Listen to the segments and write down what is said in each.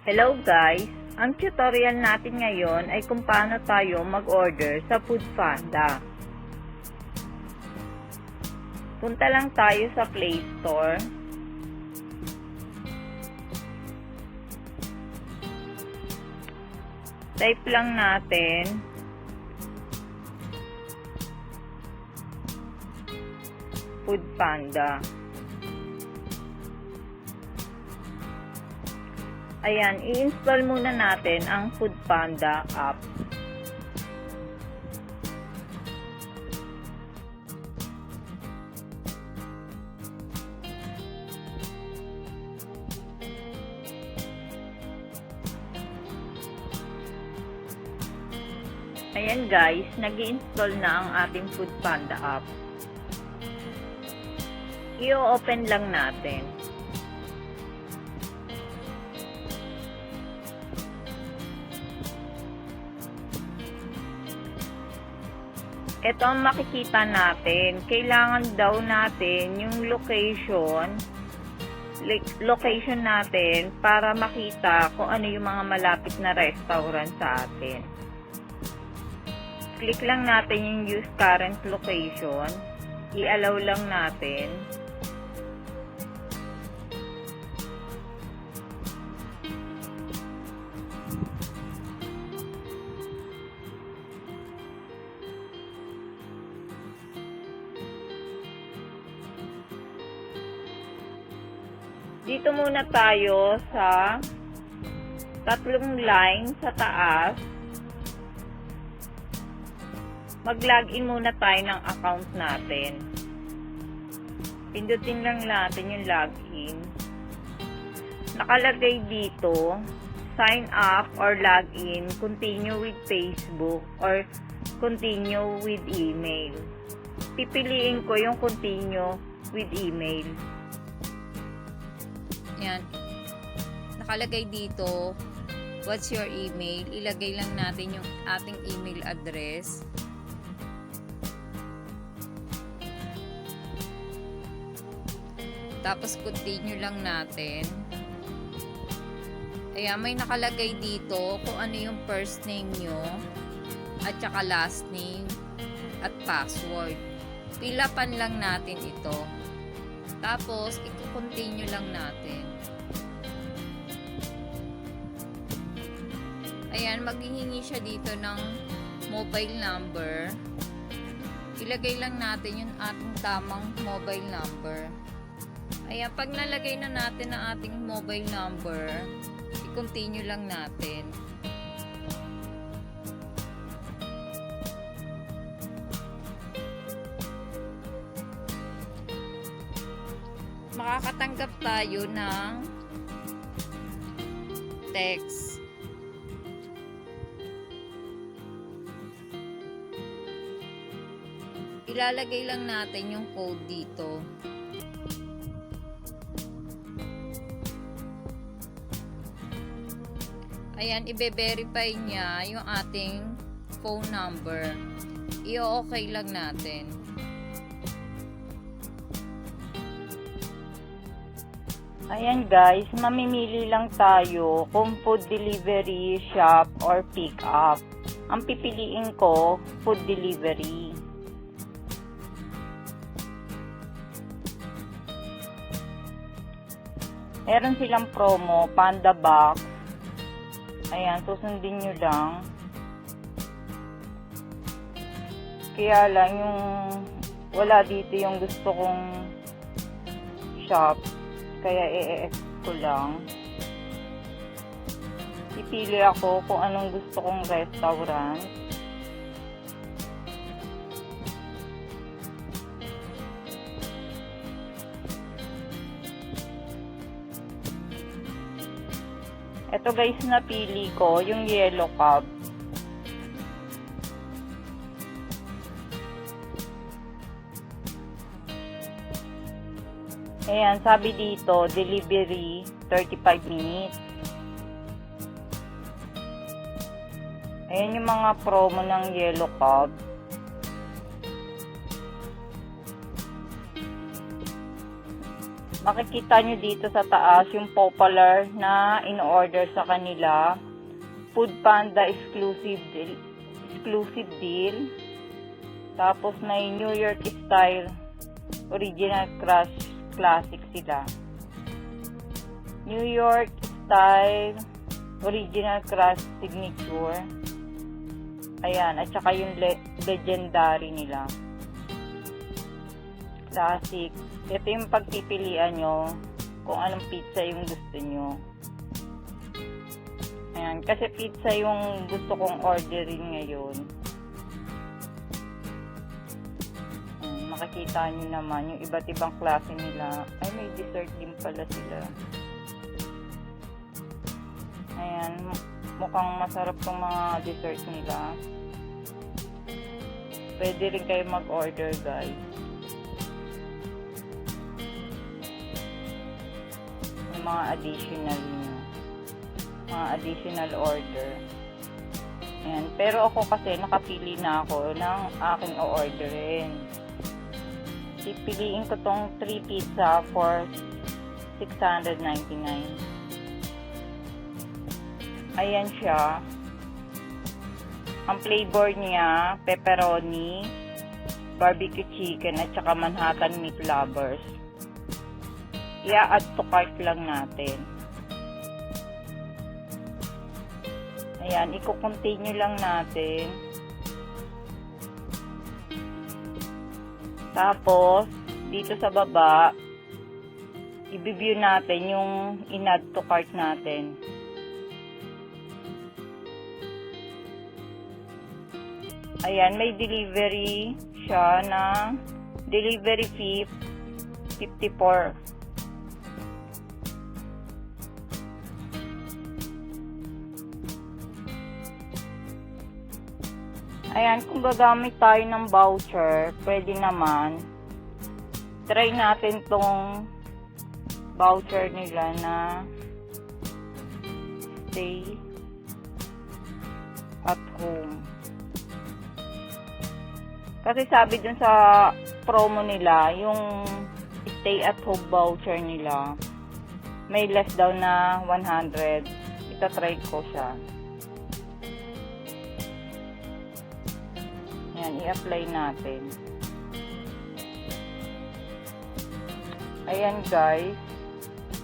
Hello guys! Ang tutorial natin ngayon ay kung paano tayo mag-order sa FoodPanda. Punta lang tayo sa Play Store. Type lang natin FoodPanda. Ayan, i-install muna natin ang FoodPanda app. Ayan guys, nag-i-install na ang ating FoodPanda app. I-open lang natin. Ito ang makikita natin. Kailangan daw natin yung location natin para makita kung ano yung mga malapit na restaurant sa atin. Click lang natin yung use current location. I-allow lang natin. Dito muna tayo sa tatlong line sa taas. Mag-login muna tayo ng account natin. Pindutin lang natin yung login. Nakalagay dito, sign up or login, continue with Facebook, or continue with email. Pipiliin ko yung continue with email. Yan. Nakalagay dito, what's your email? Ilagay lang natin yung ating email address. Tapos continue lang natin. Ayan, may nakalagay dito kung ano yung first name nyo at saka last name at password. Fill-upan lang natin ito. Tapos, i-continue lang natin. Ayan, maghihingi siya dito ng mobile number. Ilagay lang natin yung ating tamang mobile number. Ayan, pag nalagay na natin ang ating mobile number, i-continue lang natin. Makakatanggap tayo ng text. Ilalagay lang natin yung code dito. Ayan, i-verify niya yung ating phone number. I-okay lang natin. Ayan guys, mamimili lang tayo kung food delivery, shop, or pick up. Ang pipiliin ko, food delivery. Meron silang promo, panda box. Ayan, susundin nyo lang. Kaya lang yung wala dito yung gusto kong shop. Kaya i-ex ko lang. Pipili ako kung anong gusto kong restaurant. Ito guys, napili ko yung yellow cup. Ayan, sabi dito, delivery 35 minutes. Ayan yung mga promo ng yellow cup. makikita nyo dito sa taas yung popular na in-order sa kanila. FoodPanda exclusive deal. Tapos may New York style original crush classic sila. New York style original crush signature. Ayan, at saka yung legendary nila. Classic. Ito yung pagpipilian nyo kung anong pizza yung gusto nyo. Ayan, kasi pizza yung gusto kong orderin ngayon. Ayan, makikita nyo naman yung iba't ibang klase nila. Ay, may dessert din pala sila. Ayan, mukhang masarap tong mga dessert nila. Pwede rin kayo mag-order, guys. Mga additional nyo. Mga additional order. Ayan. Pero ako kasi nakapili na ako ng aking o-orderin. Pipiliin ko tong 3 pizza for $699. Ayan siya. Ang flavor niya, pepperoni, BBQ chicken, at saka Manhattan meat lovers. I-add to cart lang natin. Ayan, i-continue lang natin. Tapos, dito sa baba, i-view natin yung in-add to cart natin. Ayan, may delivery siya na delivery fee 54. Ayan, kung gagamit tayo ng voucher, pwede naman. Try natin tong voucher nila na stay at home. Kasi sabi dun sa promo nila, yung stay at home voucher nila, may less daw na 100. Itatry ko siya. Ayan, i-apply natin. Ayan guys,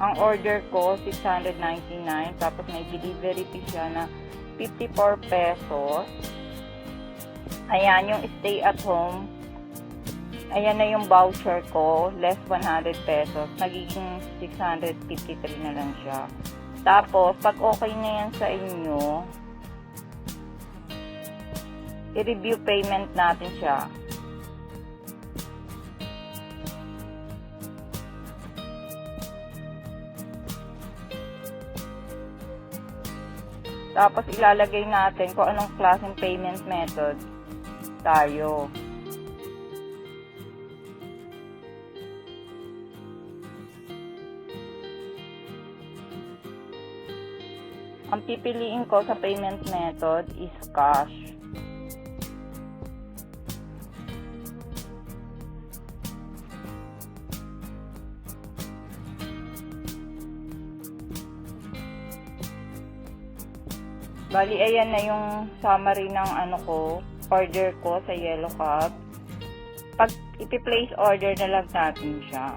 ang order ko 699, tapos may delivery fee siya na 54 pesos. Ayan, yung stay at home. Ayan na yung voucher ko, less 100 pesos. Nagiging 653 na lang siya. Tapos, pag okay na yan sa inyo, i-review payment natin siya. Tapos ilalagay natin kung anong klaseng payment method tayo. Ang pipiliin ko sa payment method is cash. Bali, ayan na yung summary ng order ko sa Yellow Cup. Pag ipi-place order na lang natin siya.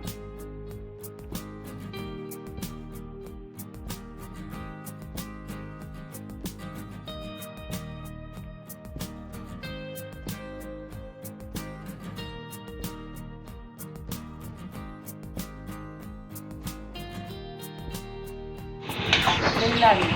Leilani.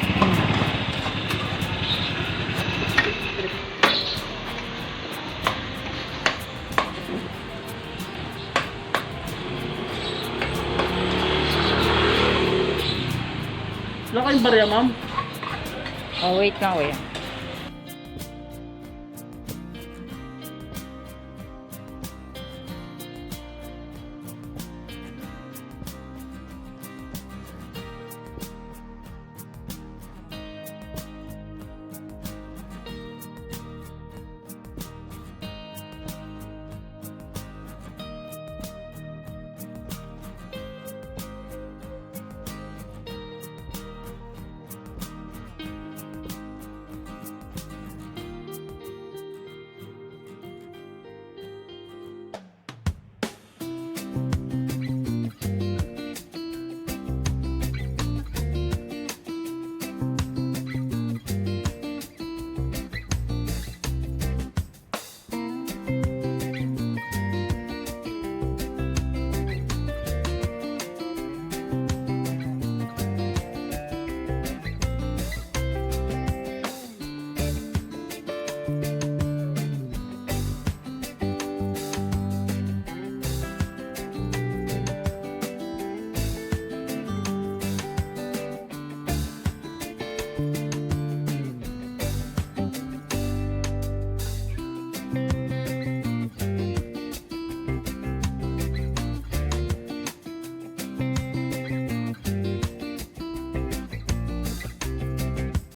Wala kayong barya, ma'am? Oh, wait lang, wait.